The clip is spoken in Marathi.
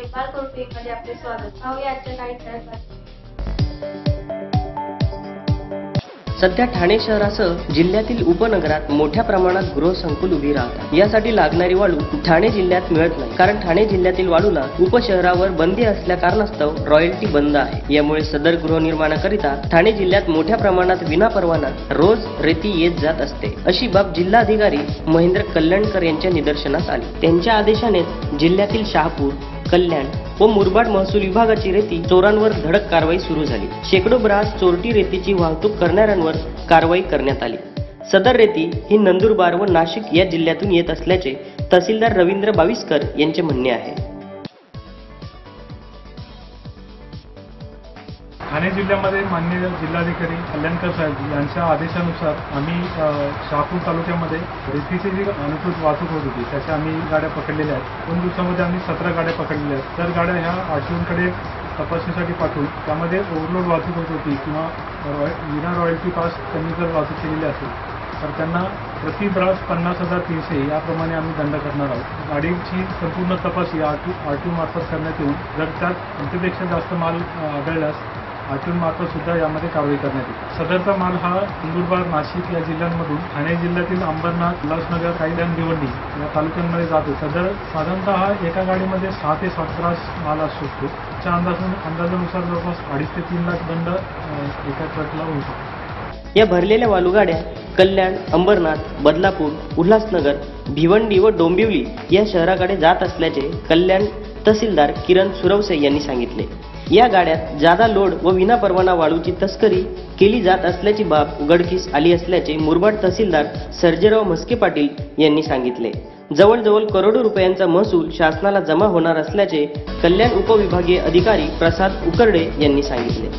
देखभाल करून मध्ये आपले स्वागत. पाहूया आजच्या काही ठळक बातम्या. सध्या ठाणे शहरासह जिल्ह्यातील उपनगरात मोठ्या प्रमाणात गृहसंकुल उभी राहतात. यासाठी लागणारी वाळू ठाणे जिल्ह्यात मिळत नाही, कारण ठाणे जिल्ह्यातील वाळूला उपशहरावर बंदी असल्या कारणास्तव रॉयल्टी बंद आहे. यामुळे सदर गृहनिर्माणाकरिता ठाणे जिल्ह्यात मोठ्या प्रमाणात विनापरवाना रोज रेती येत जात असते. अशी बाब जिल्हाधिकारी महेंद्र कल्याणकर यांच्या निदर्शनास आली. त्यांच्या आदेशानेच जिल्ह्यातील शहापूर, कल्याण व मुरबाड महसूल विभागाची रेती चोरांवर धडक कारवाई सुरू झाली. शेकडो ब्रास चोरटी रेतीची वाहतूक करणाऱ्यांवर कारवाई करण्यात आली. सदर रेती ही नंदुरबार व नाशिक या जिल्ह्यातून येत असल्याचे तहसीलदार रवींद्र बाविस्कर यांचे म्हणणे आहे. ठाणे जिल्ह्यामध्ये माननीय जिल्हाधिकारी कल्याणकर साहेब यांच्या आदेशानुसार आम्ही शहापूर तालुक्यामध्ये रेतीची जी अनुचित वाहतूक होत होती त्याच्या आम्ही गाड्या पकडलेल्या आहेत. 2 दिवसामध्ये आम्ही 17 गाड्या पकडलेल्या आहेत. तर गाड्या ह्या आरटीओकडे तपासणीसाठी पाठवून त्यामध्ये ओव्हरलोड वाहतूक होत होती किंवा विना रॉयल्टी पास त्यांनी जर वाहतूक केलेली असेल तर त्यांना प्रति ब्रास 50,300 याप्रमाणे आम्ही दंड करणार आहोत. गाडीची संपूर्ण तपासणी आरटीओ मार्फत करण्यात येऊन जर त्यात क्षमतेपेक्षा जास्त माल आढळल्यास आरटीओ मार्फत सुद्धा यामध्ये कारवाई करण्यात येते. सदरचा माल हा नंदुरबार, नाशिक या जिल्ह्यांमधून ठाणे जिल्ह्यातील अंबरनाथ, उल्हासनगर, कैलान, भिवंडी या तालुक्यांमध्ये जातो. सदर साधारणतः एका गाडीमध्ये 6 ते 7 ब्रास माल असू शकतो. त्या अंदाजानुसार जवळपास 2.5 ते 3 लाख दंड एका ट्रकला होऊ शकतो. या भरलेल्या वालूगाड्या कल्याण, अंबरनाथ, बदलापूर, उल्हासनगर, भिवंडी व डोंबिवली या शहराकडे जात असल्याचे कल्याण तहसीलदार किरण सुरवसे यांनी सांगितले. या गाड्यात जादा लोड व विनापरवाना वाळूची तस्करी केली जात असल्याची बाब उघडकीस आली असल्याचे मुरबाड तहसीलदार सर्जेराव म्हस्के पाटील यांनी सांगितले. जवळजवळ करोडो रुपयांचा महसूल शासनाला जमा होणार असल्याचे कल्याण उपविभागीय अधिकारी प्रसाद उकरडे यांनी सांगितले.